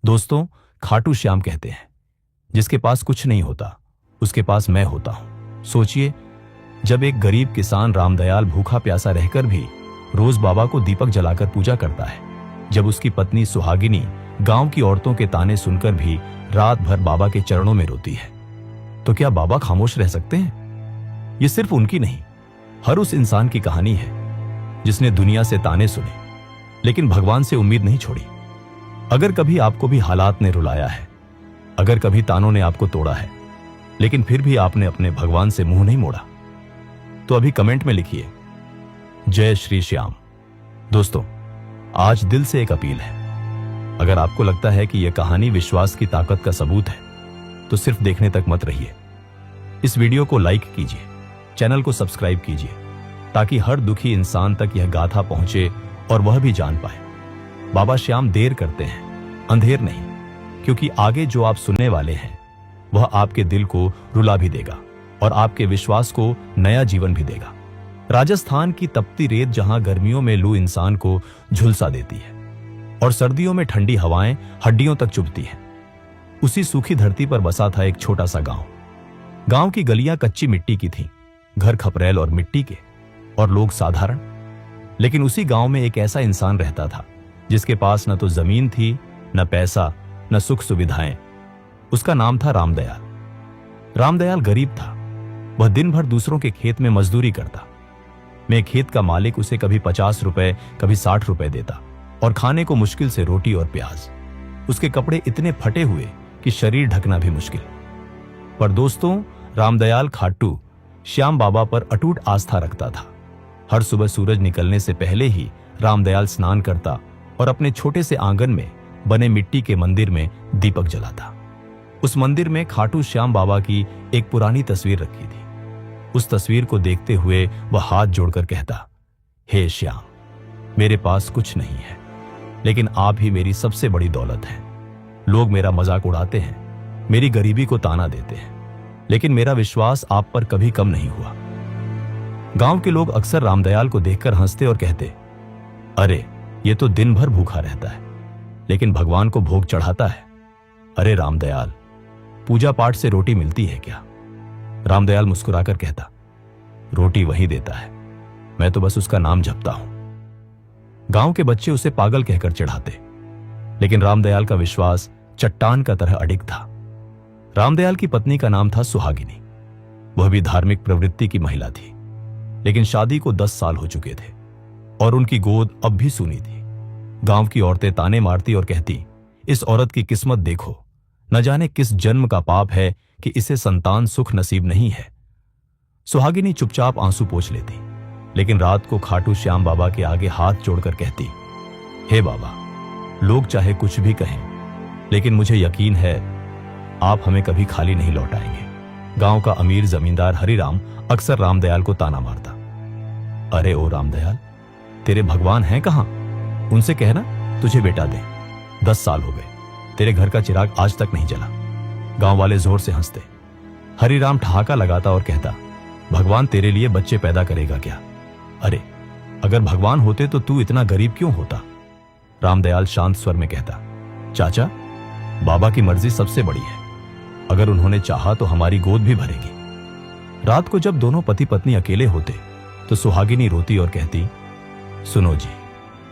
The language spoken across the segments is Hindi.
दोस्तों, खाटू श्याम कहते हैं, जिसके पास कुछ नहीं होता उसके पास मैं होता हूं। सोचिए, जब एक गरीब किसान रामदयाल भूखा प्यासा रहकर भी रोज बाबा को दीपक जलाकर पूजा करता है, जब उसकी पत्नी सुहागिनी गांव की औरतों के ताने सुनकर भी रात भर बाबा के चरणों में रोती है, तो क्या बाबा खामोश रह सकते हैं? ये सिर्फ उनकी नहीं, हर उस इंसान की कहानी है जिसने दुनिया से ताने सुने लेकिन भगवान से उम्मीद नहीं छोड़ी। अगर कभी आपको भी हालात ने रुलाया है, अगर कभी तानों ने आपको तोड़ा है, लेकिन फिर भी आपने अपने भगवान से मुंह नहीं मोड़ा, तो अभी कमेंट में लिखिए जय श्री श्याम। दोस्तों, आज दिल से एक अपील है, अगर आपको लगता है कि यह कहानी विश्वास की ताकत का सबूत है, तो सिर्फ देखने तक मत रहिए। इस वीडियो को लाइक कीजिए, चैनल को सब्सक्राइब कीजिए, ताकि हर दुखी इंसान तक यह गाथा पहुंचे और वह भी जान पाए बाबा श्याम देर करते हैं, अंधेर नहीं, क्योंकि आगे जो आप सुनने वाले हैं वह आपके दिल को रुला भी देगा और आपके विश्वास को नया जीवन भी देगा। राजस्थान की तपती रेत जहां गर्मियों में लू इंसान को झुलसा देती है और सर्दियों में ठंडी हवाएं हड्डियों तक चुभती हैं, उसी सूखी धरती पर बसा था एक छोटा सा गांव। गांव की गलियां कच्ची मिट्टी की थीं, घर खपरेल और मिट्टी के, और लोग साधारण। लेकिन उसी गांव में एक ऐसा इंसान रहता था जिसके पास न तो जमीन थी, न पैसा, न सुख सुविधाएं। उसका नाम था रामदयाल। रामदयाल गरीब था। वह दिन भर दूसरों के खेत में मजदूरी करता। मैं खेत का मालिक उसे कभी 50 रुपए, कभी 60 रुपए देता, और खाने को मुश्किल से रोटी और प्याज। उसके कपड़े इतने फटे हुए कि शरीर ढकना भी मुश्किल। पर दोस्तों, रामदयाल खाटू श्याम बाबा पर अटूट आस्था रखता था। हर सुबह सूरज निकलने से पहले ही रामदयाल स्नान करता और अपने छोटे से आंगन में बने मिट्टी के मंदिर में दीपक जलाता। उस मंदिर में खाटू श्याम बाबा की एक पुरानी तस्वीर रखी थी। उस तस्वीर को देखते हुए वह हाथ जोड़कर कहता, हे श्याम, मेरे पास कुछ नहीं है, लेकिन आप ही मेरी सबसे बड़ी दौलत हैं। लोग मेरा मजाक उड़ाते हैं, मेरी गरीबी को ताना देते हैं, लेकिन मेरा विश्वास आप पर कभी कम नहीं हुआ। गांव के लोग अक्सर रामदयाल को देखकर हंसते और कहते, अरे ये तो दिन भर भूखा रहता है, लेकिन भगवान को भोग चढ़ाता है। अरे रामदयाल, पूजा पाठ से रोटी मिलती है क्या? रामदयाल मुस्कुराकर कहता, रोटी वही देता है, मैं तो बस उसका नाम जपता हूं। गांव के बच्चे उसे पागल कहकर चिढ़ाते, लेकिन रामदयाल का विश्वास चट्टान का तरह अडिग था। रामदयाल की पत्नी का नाम था सुहागिनी। वह भी धार्मिक प्रवृत्ति की महिला थी, लेकिन शादी को 10 साल हो चुके थे और उनकी गोद अब भी सूनी थी। गांव की औरतें ताने मारती और कहती, इस औरत की किस्मत देखो, न जाने किस जन्म का पाप है कि इसे संतान सुख नसीब नहीं है। सुहागिनी चुपचाप आंसू पोंछ लेती, लेकिन रात को खाटू श्याम बाबा के आगे हाथ जोड़कर कहती, हे बाबा, लोग चाहे कुछ भी कहें, लेकिन मुझे यकीन है आप हमें कभी खाली नहीं लौटाएंगे। गांव का अमीर जमींदार हरिराम अक्सर रामदयाल को ताना मारता, अरे ओ रामदयाल, तेरे भगवान हैं कहां? उनसे कहना तुझे बेटा दे। 10 साल हो गए, तेरे घर का चिराग आज तक नहीं जला। गांव वाले जोर से हंसते। हरिराम ठहाका लगाता और कहता, भगवान तेरे लिए बच्चे पैदा करेगा क्या? अरे अगर भगवान होते तो तू इतना गरीब क्यों होता? रामदयाल शांत स्वर में कहता, चाचा, बाबा की मर्जी सबसे बड़ी है, अगर उन्होंने चाहा तो हमारी गोद भी भरेगी। रात को जब दोनों पति पत्नी अकेले होते तो सुहागिनी रोती और कहती, सुनो जी,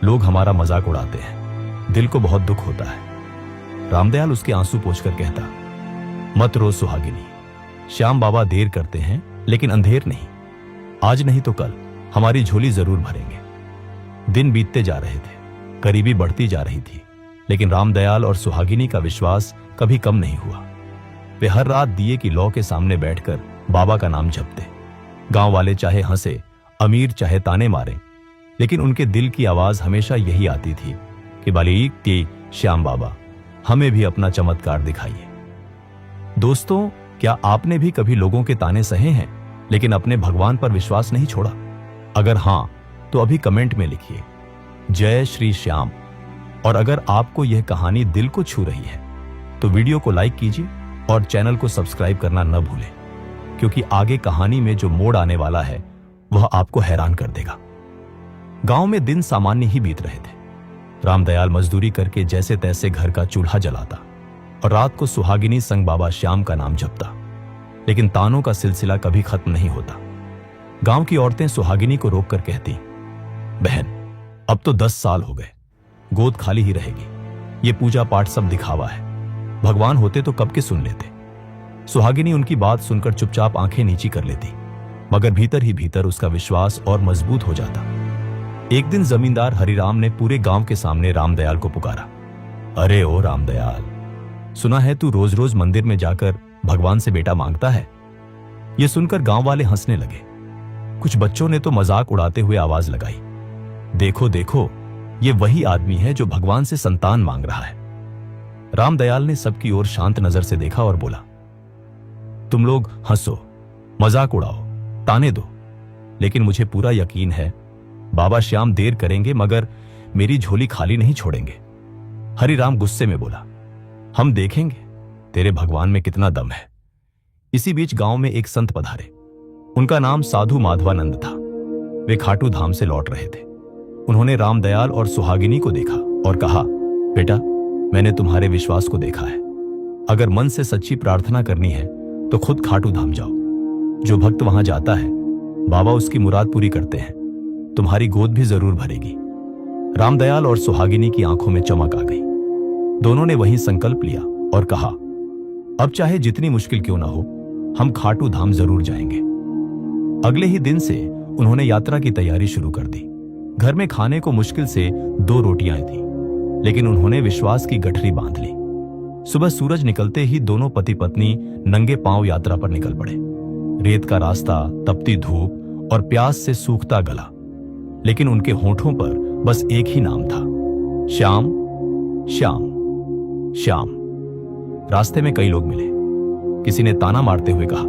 लोग हमारा मजाक उड़ाते हैं, दिल को बहुत दुख होता है। रामदयाल उसके आंसू पोंछकर कहता, मत रो सुहागिनी, श्याम बाबा देर करते हैं लेकिन अंधेर नहीं। आज नहीं तो कल हमारी झोली जरूर भरेंगे। दिन बीतते जा रहे थे, गरीबी बढ़ती जा रही थी, लेकिन रामदयाल और सुहागिनी का विश्वास कभी कम नहीं हुआ। वे हर रात दिए की लौ के सामने बैठकर बाबा का नाम जपते। गांव वाले चाहे हंसे, अमीर चाहे ताने मारे, लेकिन उनके दिल की आवाज हमेशा यही आती थी कि बालिक के श्याम बाबा, हमें भी अपना चमत्कार दिखाइए। दोस्तों, क्या आपने भी कभी लोगों के ताने सहे हैं लेकिन अपने भगवान पर विश्वास नहीं छोड़ा? अगर हां, तो अभी कमेंट में लिखिए जय श्री श्याम। और अगर आपको यह कहानी दिल को छू रही है तो वीडियो को लाइक कीजिए और चैनल को सब्सक्राइब करना न भूलें, क्योंकि आगे कहानी में जो मोड़ आने वाला है वह आपको हैरान कर देगा। गांव में दिन सामान्य ही बीत रहे थे। रामदयाल मजदूरी करके जैसे तैसे घर का चूल्हा जलाता और रात को सुहागिनी संग बाबा श्याम का नाम जपता। लेकिन तानों का सिलसिला कभी खत्म नहीं होता। गांव की औरतें सुहागिनी को रोककर कहती, बहन अब तो 10 साल हो गए, गोद खाली ही रहेगी। ये पूजा पाठ सब दिखावा है, भगवान होते तो कब के सुन लेते। सुहागिनी उनकी बात सुनकर चुपचाप आंखें नीची कर लेती, मगर भीतर ही भीतर उसका विश्वास और मजबूत हो जाता। एक दिन जमींदार हरिराम ने पूरे गांव के सामने रामदयाल को पुकारा, अरे ओ रामदयाल, सुना है तू रोज रोज मंदिर में जाकर भगवान से बेटा मांगता है। यह सुनकर गांव वाले हंसने लगे। कुछ बच्चों ने तो मजाक उड़ाते हुए आवाज लगाई, देखो देखो, ये वही आदमी है जो भगवान से संतान मांग रहा है। रामदयाल ने सबकी ओर शांत नजर से देखा और बोला, तुम लोग हंसो, मजाक उड़ाओ, ताने दो, लेकिन मुझे पूरा यकीन है बाबा श्याम देर करेंगे मगर मेरी झोली खाली नहीं छोड़ेंगे। हरिराम गुस्से में बोला, हम देखेंगे तेरे भगवान में कितना दम है। इसी बीच गांव में एक संत पधारे। उनका नाम साधु माधवानंद था। वे खाटू धाम से लौट रहे थे। उन्होंने रामदयाल और सुहागिनी को देखा और कहा, बेटा मैंने तुम्हारे विश्वास को देखा है। अगर मन से सच्ची प्रार्थना करनी है तो खुद खाटू धाम जाओ। जो भक्त वहां जाता है बाबा उसकी मुराद पूरी करते हैं। तुम्हारी गोद भी जरूर भरेगी। रामदयाल और सुहागिनी की आंखों में चमक आ गई। दोनों ने वहीं संकल्प लिया और कहा, अब चाहे जितनी मुश्किल क्यों ना हो, हम खाटू धाम जरूर जाएंगे। अगले ही दिन से उन्होंने यात्रा की तैयारी शुरू कर दी। घर में खाने को मुश्किल से 2 रोटियां थी, लेकिन उन्होंने विश्वास की गठरी बांध ली। सुबह सूरज निकलते ही दोनों पति पत्नी नंगे पांव यात्रा पर निकल पड़े। रेत का रास्ता, तपती धूप और प्यास से सूखता गला, लेकिन उनके होठों पर बस एक ही नाम था, श्याम श्याम श्याम। रास्ते में कई लोग मिले। किसी ने ताना मारते हुए कहा,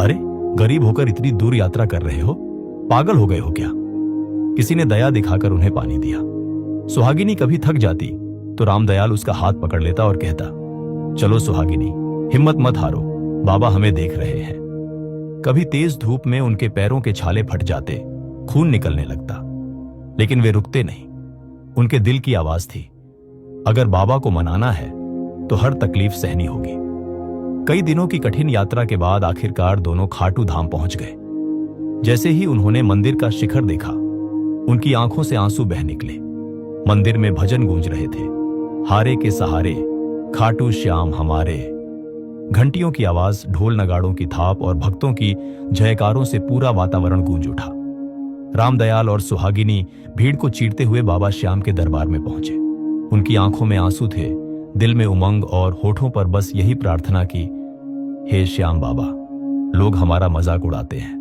अरे गरीब होकर इतनी दूर यात्रा कर रहे हो, पागल हो गए हो क्या? किसी ने दया दिखाकर उन्हें पानी दिया। सुहागिनी कभी थक जाती तो रामदयाल उसका हाथ पकड़ लेता और कहता, चलो सुहागिनी, हिम्मत मत हारो, बाबा हमें देख रहे हैं। कभी तेज धूप में उनके पैरों के छाले फट जाते, खून निकलने लगता, लेकिन वे रुकते नहीं। उनके दिल की आवाज थी, अगर बाबा को मनाना है तो हर तकलीफ सहनी होगी। कई दिनों की कठिन यात्रा के बाद आखिरकार दोनों खाटू धाम पहुंच गए। जैसे ही उन्होंने मंदिर का शिखर देखा, उनकी आंखों से आंसू बह निकले। मंदिर में भजन गूंज रहे थे, हारे के सहारे खाटू श्याम हमारे। घंटियों की आवाज, ढोल नगाड़ों की थाप और भक्तों की जयकारों से पूरा वातावरण गूंज उठा। रामदयाल और सुहागिनी भीड़ को चीरते हुए बाबा श्याम के दरबार में पहुंचे। उनकी आंखों में आंसू थे, दिल में उमंग और होठों पर बस यही प्रार्थना की, हे श्याम बाबा, लोग हमारा मजाक उड़ाते हैं,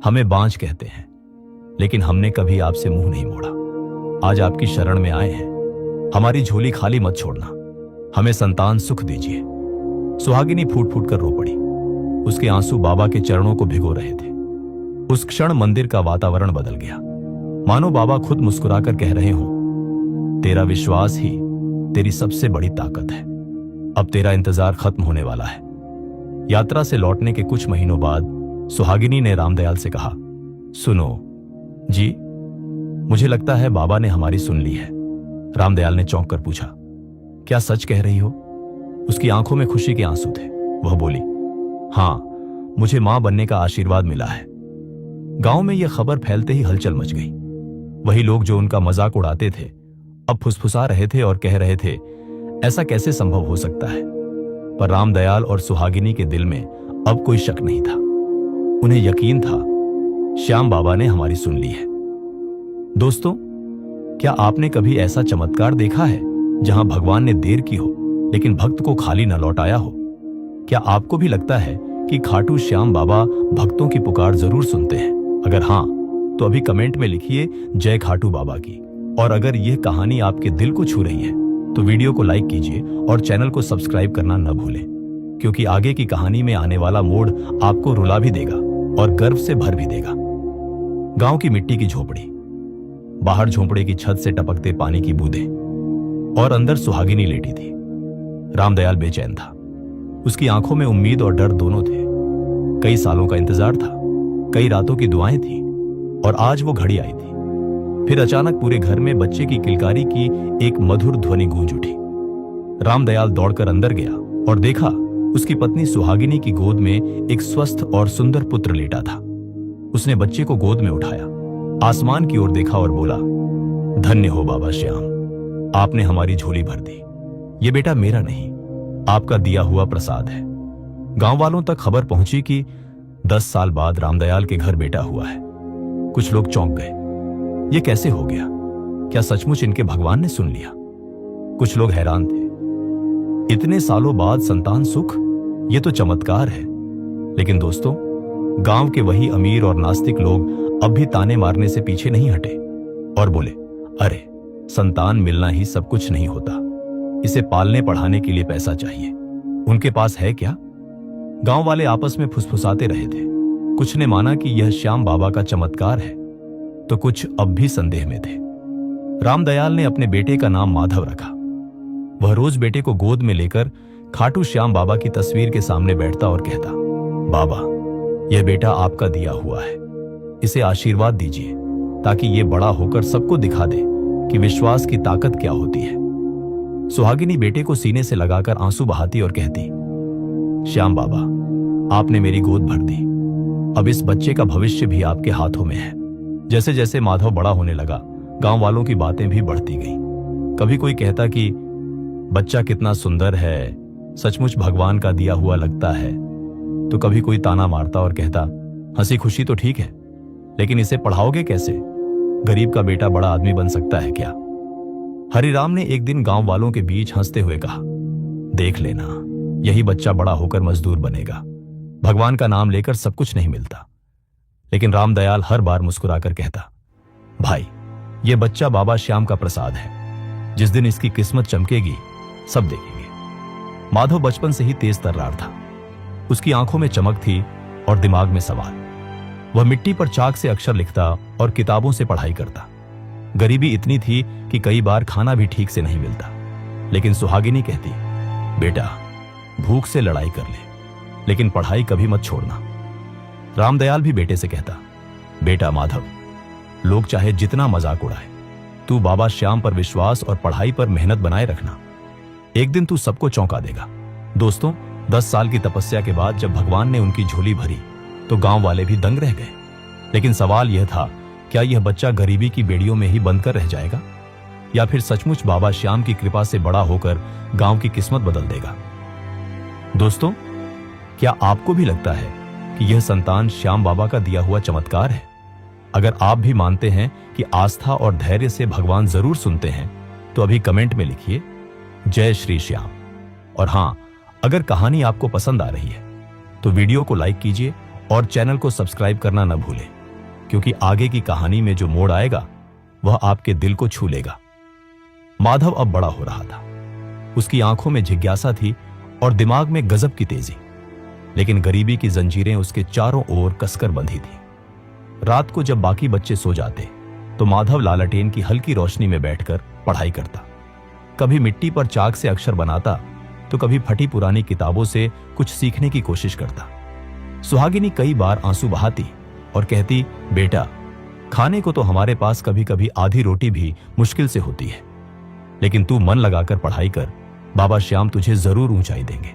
हमें बांझ कहते हैं, लेकिन हमने कभी आपसे मुंह नहीं मोड़ा। आज आपकी शरण में आए हैं, हमारी झोली खाली मत छोड़ना, हमें संतान सुख दीजिए। सुहागिनी फूट फूट कर रो पड़ी। उसके आंसू बाबा के चरणों को भिगो रहे थे। उस क्षण मंदिर का वातावरण बदल गया, मानो बाबा खुद मुस्कुराकर कह रहे हों, तेरा विश्वास ही तेरी सबसे बड़ी ताकत है। अब तेरा इंतजार खत्म होने वाला है। यात्रा से लौटने के कुछ महीनों बाद सुहागिनी ने रामदयाल से कहा, सुनो जी, मुझे लगता है बाबा ने हमारी सुन ली है। रामदयाल ने चौंक कर पूछा, क्या सच कह रही हो? उसकी आंखों में खुशी के आंसू थे। वह बोली, हां, मुझे मां बनने का आशीर्वाद मिला है। गांव में यह खबर फैलते ही हलचल मच गई। वही लोग जो उनका मजाक उड़ाते थे अब फुसफुसा रहे थे और कह रहे थे, ऐसा कैसे संभव हो सकता है? पर रामदयाल और सुहागिनी के दिल में अब कोई शक नहीं था। उन्हें यकीन था, श्याम बाबा ने हमारी सुन ली है। दोस्तों, क्या आपने कभी ऐसा चमत्कार देखा है जहां भगवान ने देर की हो लेकिन भक्त को खाली न लौटाया हो? क्या आपको भी लगता है कि खाटू श्याम बाबा भक्तों की पुकार जरूर सुनते हैं? अगर हां, तो अभी कमेंट में लिखिए जय खाटू बाबा की। और अगर यह कहानी आपके दिल को छू रही है तो वीडियो को लाइक कीजिए और चैनल को सब्सक्राइब करना न भूलें, क्योंकि आगे की कहानी में आने वाला मोड़ आपको रुला भी देगा और गर्व से भर भी देगा। गांव की मिट्टी की झोपड़ी, बाहर झोपड़े की छत से टपकते पानी की बूंदें और अंदर सुहागिनी लेटी थी। रामदयाल बेचैन था। उसकी आंखों में उम्मीद और डर दोनों थे। कई सालों का इंतजार था, कई रातों की दुआएं थी और आज वो घड़ी आई थी। फिर अचानक पूरे घर में बच्चे की किलकारी की एक मधुर ध्वनि गूंज उठी। रामदयाल दौड़कर अंदर गया और देखा उसकी पत्नी सुहागिनी की गोद में एक स्वस्थ और सुंदर पुत्र लेटा था। उसने बच्चे को गोद में उठाया, आसमान की ओर देखा और बोला, धन्य हो बाबा श्याम, आपने हमारी झोली भर दी। ये बेटा मेरा नहीं, आपका दिया हुआ प्रसाद है। गांव वालों तक खबर पहुंची कि 10 साल बाद रामदयाल के घर बेटा हुआ है। कुछ लोग चौंक गए, ये कैसे हो गया? क्या सचमुच इनके भगवान ने सुन लिया? कुछ लोग हैरान थे, इतने सालों बाद संतान सुख, ये तो चमत्कार है। लेकिन दोस्तों, गांव के वही अमीर और नास्तिक लोग अब भी ताने मारने से पीछे नहीं हटे और बोले, अरे संतान मिलना ही सब कुछ नहीं होता, इसे पालने पढ़ाने के लिए पैसा चाहिए। उनके पास है क्या? गांव वाले आपस में फुसफुसाते रहे थे। कुछ ने माना कि यह श्याम बाबा का चमत्कार है, तो कुछ अब भी संदेह में थे। रामदयाल ने अपने बेटे का नाम माधव रखा। वह रोज बेटे को गोद में लेकर खाटू श्याम बाबा की तस्वीर के सामने बैठता और कहता, बाबा, यह बेटा आपका दिया हुआ है, इसे आशीर्वाद दीजिए ताकि ये बड़ा होकर सबको दिखा दे कि विश्वास की ताकत क्या होती है। सुहागिनी बेटे को सीने से लगाकर आंसू बहाती और कहती, श्याम बाबा, आपने मेरी गोद भर दी, अब इस बच्चे का भविष्य भी आपके हाथों में है। जैसे जैसे माधव बड़ा होने लगा, गांव वालों की बातें भी बढ़ती गईं। कभी कोई कहता कि बच्चा कितना सुंदर है, सचमुच भगवान का दिया हुआ लगता है, तो कभी कोई ताना मारता और कहता, हंसी खुशी तो ठीक है, लेकिन इसे पढ़ाओगे कैसे? गरीब का बेटा बड़ा आदमी बन सकता है क्या? हरिराम ने एक दिन गांव वालों के बीच हंसते हुए कहा, देख लेना, यही बच्चा बड़ा होकर मजदूर बनेगा। भगवान का नाम लेकर सब कुछ नहीं मिलता। लेकिन रामदयाल हर बार मुस्कुराकर कहता, भाई, यह बच्चा बाबा श्याम का प्रसाद है, जिस दिन इसकी किस्मत चमकेगी सब देखेंगे। माधव बचपन से ही तेज तर्रार था। उसकी आंखों में चमक थी और दिमाग में सवाल। वह मिट्टी पर चाक से अक्षर लिखता और किताबों से पढ़ाई करता। गरीबी इतनी थी कि कई बार खाना भी ठीक से नहीं मिलता। लेकिन सुहागिनी कहती, बेटा, भूख से लड़ाई कर ले, लेकिन पढ़ाई कभी मत छोड़ना। रामदयाल भी बेटे से कहता, बेटा माधव, लोग चाहे जितना मजाक उड़ाए, तू बाबा श्याम पर विश्वास और पढ़ाई पर मेहनत बनाए रखना। एक दिन तू सबको चौंका देगा। दोस्तों, 10 साल की तपस्या के बाद जब भगवान ने उनकी झोली भरी तो गांव वाले भी दंग रह गए। लेकिन सवाल यह था, क्या यह बच्चा गरीबी की बेड़ियों में ही बंद कर रह जाएगा, या फिर सचमुच बाबा श्याम की कृपा से बड़ा होकर गांव की किस्मत बदल देगा? दोस्तों, क्या आपको भी लगता है कि यह संतान श्याम बाबा का दिया हुआ चमत्कार है? अगर आप भी मानते हैं कि आस्था और धैर्य से भगवान जरूर सुनते हैं, तो अभी कमेंट में लिखिए, जय श्री श्याम। और हां, अगर कहानी आपको पसंद आ रही है तो वीडियो को लाइक कीजिए और चैनल को सब्सक्राइब करना न भूलें, क्योंकि आगे की कहानी में जो मोड़ आएगा वह आपके दिल को छू लेगा। माधव अब बड़ा हो रहा था। उसकी आंखों में जिज्ञासा थी और दिमाग में गजब की तेजी। लेकिन गरीबी की जंजीरें उसके चारों ओर कसकर बंधी थी। रात को जब बाकी बच्चे सो जाते तो माधव लालटेन की हल्की रोशनी में बैठकर पढ़ाई करता। कभी मिट्टी पर चाक से अक्षर बनाता तो कभी फटी पुरानी किताबों से कुछ सीखने की कोशिश करता। सुहागिनी कई बार आंसू बहाती और कहती, बेटा, खाने को तो हमारे पास कभी कभी आधी रोटी भी मुश्किल से होती है, लेकिन तू मन लगाकर पढ़ाई कर, बाबा श्याम तुझे जरूर ऊंचाई देंगे।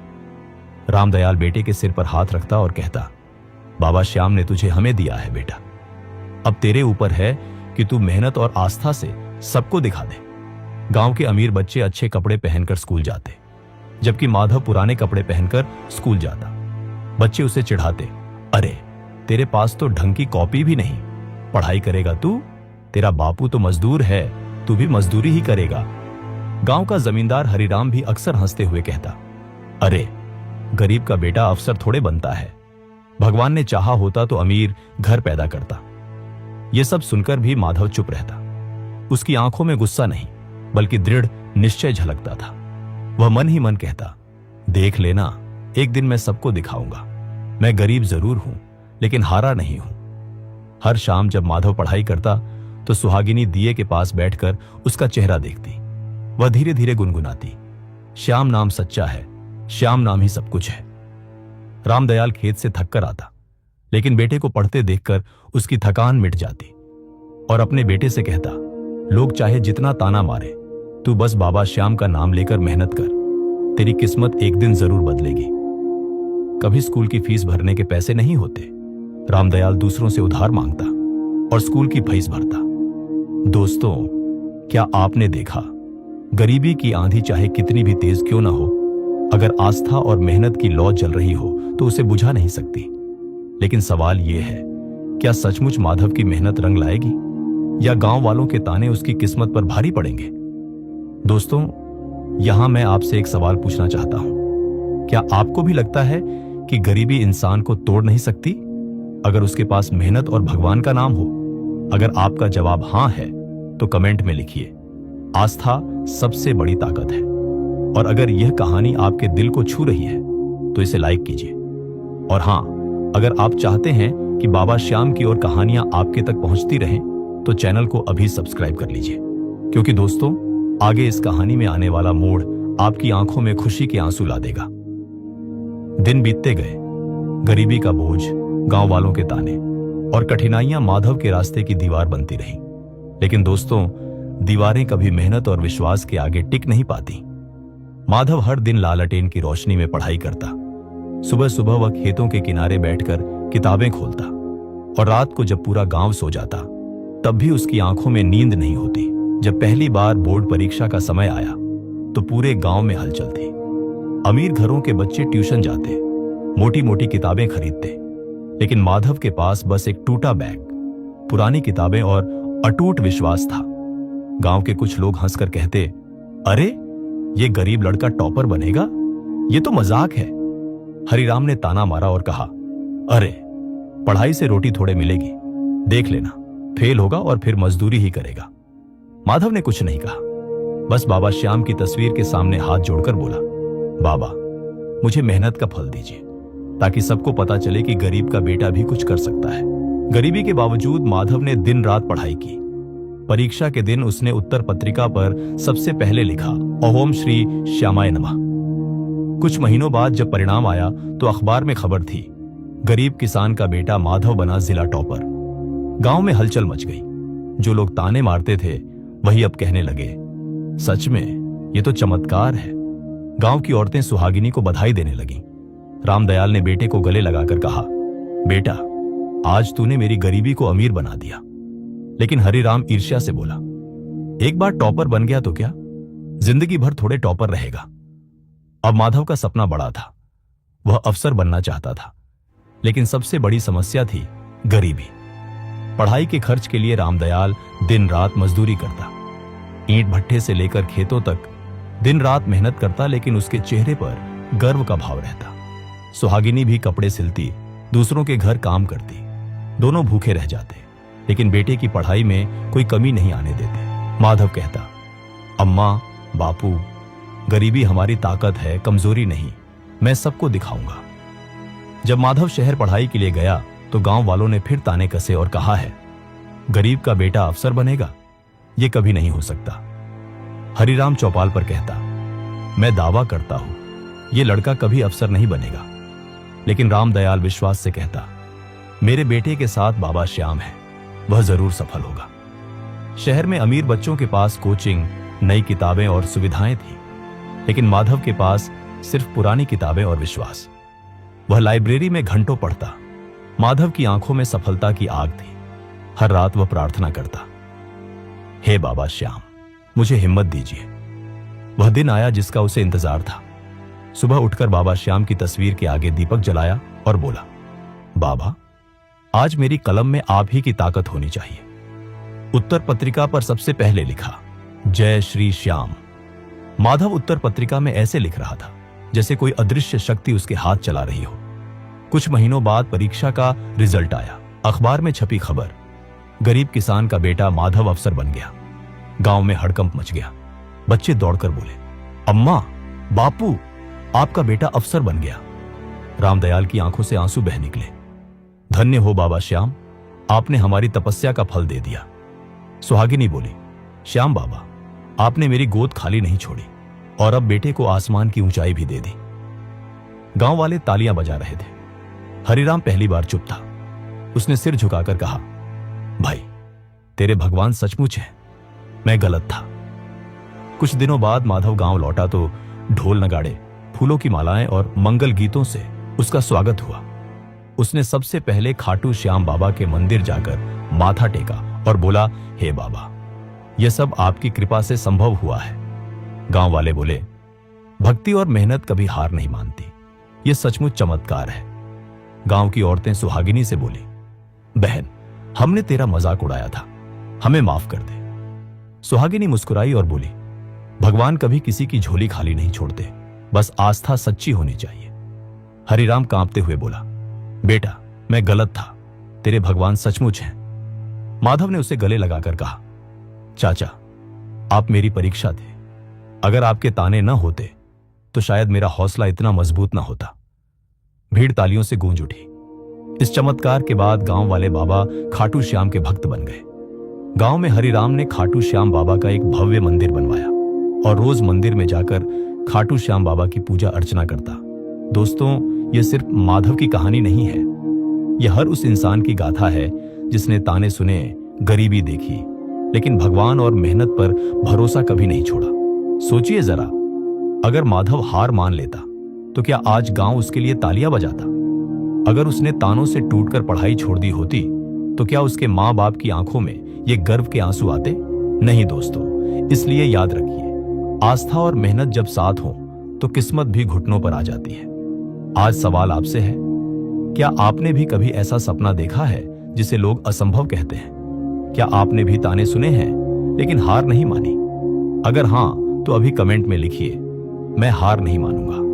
रामदयाल बेटे के सिर पर हाथ रखता और कहता, बाबा श्याम ने तुझे हमें दिया है बेटा, अब तेरे ऊपर है कि तू मेहनत और आस्था से सबको दिखा दे। गांव के अमीर बच्चे अच्छे कपड़े पहनकर स्कूल जाते, जबकि माधव पुराने कपड़े पहनकर स्कूल जाता। बच्चे उसे चिढ़ाते, अरे तेरे पास तो ढंग की कॉपी भी नहीं, पढ़ाई करेगा तू? तेरा बापू तो मजदूर है, तू भी मजदूरी ही करेगा। गांव का जमींदार हरिराम भी अक्सर हंसते हुए कहता, अरे गरीब का बेटा अफसर थोड़े बनता है, भगवान ने चाहा होता तो अमीर घर पैदा करता। यह सब सुनकर भी माधव चुप रहता। उसकी आंखों में गुस्सा नहीं बल्कि दृढ़ निश्चय झलकता था। वह मन ही मन कहता, देख लेना, एक दिन मैं सबको दिखाऊंगा, मैं गरीब जरूर हूं लेकिन हारा नहीं हूं। हर शाम जब माधव पढ़ाई करता तो सुहागिनी दिए के पास बैठकर उसका चेहरा देखती। वह धीरे धीरे गुनगुनाती, श्याम नाम सच्चा है, श्याम नाम ही सब कुछ है। रामदयाल खेत से थक कर आता, लेकिन बेटे को पढ़ते देखकर उसकी थकान मिट जाती। और अपने बेटे से कहता, लोग चाहे जितना ताना मारे, तू बस बाबा श्याम का नाम लेकर मेहनत कर, तेरी किस्मत एक दिन जरूर बदलेगी। कभी स्कूल की फीस भरने के पैसे नहीं होते, रामदयाल दूसरों से उधार मांगता और स्कूल की फीस भरता। दोस्तों, क्या आपने देखा, गरीबी की आंधी चाहे कितनी भी तेज क्यों ना हो, अगर आस्था और मेहनत की लौ जल रही हो तो उसे बुझा नहीं सकती। लेकिन सवाल यह है, क्या सचमुच माधव की मेहनत रंग लाएगी या गांव वालों के ताने उसकी किस्मत पर भारी पड़ेंगे? दोस्तों, यहां मैं आपसे एक सवाल पूछना चाहता हूं। क्या आपको भी लगता है कि गरीबी इंसान को तोड़ नहीं सकती अगर उसके पास मेहनत और भगवान का नाम हो? अगर आपका जवाब हां है तो कमेंट में लिखिए। आस्था सबसे बड़ी ताकत है। और अगर यह कहानी आपके दिल को छू रही है तो इसे लाइक कीजिए। और हां, अगर आप चाहते हैं कि बाबा श्याम की और कहानियां आपके तक पहुंचती रहें तो चैनल को अभी सब्सक्राइब कर लीजिए, क्योंकि दोस्तों, आगे इस कहानी में आने वाला मोड़ आपकी आंखों में खुशी के आंसू ला देगा। दिन बीतते गए, गरीबी का बोझ, गांव वालों के ताने और कठिनाइयां माधव के रास्ते की दीवार बनती रहीं। लेकिन दोस्तों, दीवारें कभी मेहनत और विश्वास के आगे टिक नहीं पाती। माधव हर दिन लालटेन की रोशनी में पढ़ाई करता। सुबह सुबह वह खेतों के किनारे बैठकर किताबें खोलता और रात को जब पूरा गांव सो जाता तब भी उसकी आंखों में नींद नहीं होती। जब पहली बार बोर्ड परीक्षा का समय आया तो पूरे गांव में हलचल थी। अमीर घरों के बच्चे ट्यूशन जाते, मोटी मोटी किताबें खरीदते, लेकिन माधव के पास बस एक टूटा बैग, पुरानी किताबें और अटूट विश्वास था। गांव के कुछ लोग हंसकर कहते, अरे ये गरीब लड़का टॉपर बनेगा, ये तो मजाक है। हरिराम ने ताना मारा और कहा, अरे पढ़ाई से रोटी थोड़े मिलेगी, देख लेना, फेल होगा और फिर मजदूरी ही करेगा। माधव ने कुछ नहीं कहा, बस बाबा श्याम की तस्वीर के सामने हाथ जोड़कर बोला, बाबा मुझे मेहनत का फल दीजिए ताकि सबको पता चले कि गरीब का बेटा भी कुछ कर सकता है। गरीबी के बावजूद माधव ने दिन रात पढ़ाई की। परीक्षा के दिन उसने उत्तर पत्रिका पर सबसे पहले लिखा, ओम श्री श्यामाय नमः। कुछ महीनों बाद जब परिणाम आया तो अखबार में खबर थी, गरीब किसान का बेटा माधव बना जिला टॉपर। गांव में हलचल मच गई। जो लोग ताने मारते थे वही अब कहने लगे, सच में ये तो चमत्कार है। गांव की औरतें सुहागिनी को बधाई देने लगीं। रामदयाल ने बेटे को गले लगाकर कहा, बेटा आज तूने मेरी गरीबी को अमीर बना दिया। लेकिन हरिराम ईर्ष्या से बोला, एक बार टॉपर बन गया तो क्या, जिंदगी भर थोड़े टॉपर रहेगा। अब माधव का सपना बड़ा था, वह अफसर बनना चाहता था। लेकिन सबसे बड़ी समस्या थी गरीबी। पढ़ाई के खर्च के लिए रामदयाल दिन रात मजदूरी करता, ईंट भट्ठे से लेकर खेतों तक दिन रात मेहनत करता, लेकिन उसके चेहरे पर गर्व का भाव रहता। सुहागिनी भी कपड़े सिलती, दूसरों के घर काम करती, दोनों भूखे रह जाते, लेकिन बेटे की पढ़ाई में कोई कमी नहीं आने देते। माधव कहता, अम्मा, बापू, गरीबी हमारी ताकत है, कमजोरी नहीं, मैं सबको दिखाऊंगा। जब माधव शहर पढ़ाई के लिए गया तो गांव वालों ने फिर ताने कसे और कहा है, गरीब का बेटा अफसर बनेगा, यह कभी नहीं हो सकता। हरिराम चौपाल पर कहता, मैं दावा करता हूं यह लड़का कभी अफसर नहीं बनेगा। लेकिन रामदयाल विश्वास से कहता, मेरे बेटे के साथ बाबा श्याम है, वह जरूर सफल होगा। शहर में अमीर बच्चों के पास कोचिंग, नई किताबें और सुविधाएं थी, लेकिन माधव के पास सिर्फ पुरानी किताबें और विश्वास। वह लाइब्रेरी में घंटों पढ़ता। माधव की आंखों में सफलता की आग थी। हर रात वह प्रार्थना करता, हे बाबा श्याम, मुझे हिम्मत दीजिए। वह दिन आया जिसका उसे इंतजार था। सुबह उठकर बाबा श्याम की तस्वीर के आगे दीपक जलाया और बोला, बाबा आज मेरी कलम में आप ही की ताकत होनी चाहिए। उत्तर पत्रिका पर सबसे पहले लिखा, जय श्री श्याम। माधव उत्तर पत्रिका में ऐसे लिख रहा था जैसे कोई अदृश्य शक्ति उसके हाथ चला रही हो। कुछ महीनों बाद परीक्षा का रिजल्ट आया। अखबार में छपी खबर, गरीब किसान का बेटा माधव अफसर बन गया। गांव में हड़कंप मच गया। बच्चे दौड़कर बोले, अम्मा, बापू, आपका बेटा अफसर बन गया। रामदयाल की आंखों से आंसू बह निकले। धन्य हो बाबा श्याम, आपने हमारी तपस्या का फल दे दिया। सुहागिनी बोली, श्याम बाबा, आपने मेरी गोद खाली नहीं छोड़ी और अब बेटे को आसमान की ऊंचाई भी दे दी। गांव वाले तालियां बजा रहे थे। हरिराम पहली बार चुप था। उसने सिर झुकाकर कहा, भाई तेरे भगवान सचमुच हैं, मैं गलत था। कुछ दिनों बाद माधव गांव लौटा तो ढोल नगाड़े, फूलों की मालाएं और मंगल गीतों से उसका स्वागत हुआ। उसने सबसे पहले खाटू श्याम बाबा के मंदिर जाकर माथा टेका और बोला, हे बाबा, यह सब आपकी कृपा से संभव हुआ है। गांव वाले बोले, भक्ति और मेहनत कभी हार नहीं मानती, यह सचमुच चमत्कार है। गांव की औरतें सुहागिनी से बोली, बहन, हमने तेरा मजाक उड़ाया था, हमें माफ कर दे। सुहागिनी मुस्कुराई और बोली, भगवान कभी किसी की झोली खाली नहीं छोड़ते, बस आस्था सच्ची होनी चाहिए। हरिराम कांपते हुए बोला, बेटा, मैं गलत था, तेरे भगवान सचमुच हैं। माधव ने उसे गले लगाकर कहा, चाचा, आप मेरी परीक्षा थे। अगर आपके ताने न होते तो शायद मेरा हौसला इतना मजबूत न होता। भीड़ तालियों से गूंज उठी। इस चमत्कार के बाद गांव वाले बाबा खाटू श्याम के भक्त बन गए। गांव में हरिराम ने खाटू श्याम बाबा का एक भव्य मंदिर बनवाया और रोज मंदिर में जाकर खाटू श्याम बाबा की पूजा अर्चना करता। दोस्तों, यह सिर्फ माधव की कहानी नहीं है, यह हर उस इंसान की गाथा है जिसने ताने सुने, गरीबी देखी, लेकिन भगवान और मेहनत पर भरोसा कभी नहीं छोड़ा। सोचिए जरा, अगर माधव हार मान लेता तो क्या आज गांव उसके लिए तालियां बजाता? अगर उसने तानों से टूटकर पढ़ाई छोड़ दी होती तो क्या उसके माँ बाप की आंखों में ये गर्व के आंसू आते? नहीं दोस्तों, इसलिए याद रखिए, आस्था और मेहनत जब साथ हो तो किस्मत भी घुटनों पर आ जाती है। आज सवाल आपसे है, क्या आपने भी कभी ऐसा सपना देखा है जिसे लोग असंभव कहते हैं? क्या आपने भी ताने सुने हैं लेकिन हार नहीं मानी? अगर हां, तो अभी कमेंट में लिखिए, मैं हार नहीं मानूंगा।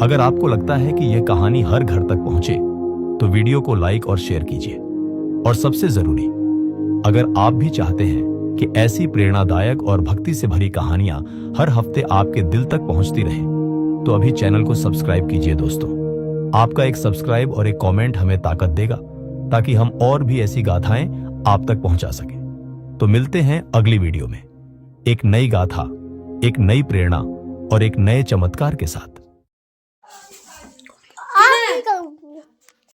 अगर आपको लगता है कि यह कहानी हर घर तक पहुंचे तो वीडियो को लाइक और शेयर कीजिए। और सबसे जरूरी, अगर आप भी चाहते हैं कि ऐसी प्रेरणादायक और भक्ति से भरी कहानियां हर हफ्ते आपके दिल तक पहुंचती रहें, तो अभी चैनल को सब्सक्राइब कीजिए। दोस्तों, आपका एक सब्सक्राइब और एक कमेंट हमें ताकत देगा ताकि हम और भी ऐसी गाथाएं आप तक पहुंचा सकें। तो मिलते हैं अगली वीडियो में एक नई गाथा, एक नई प्रेरणा और एक नए चमत्कार के साथ।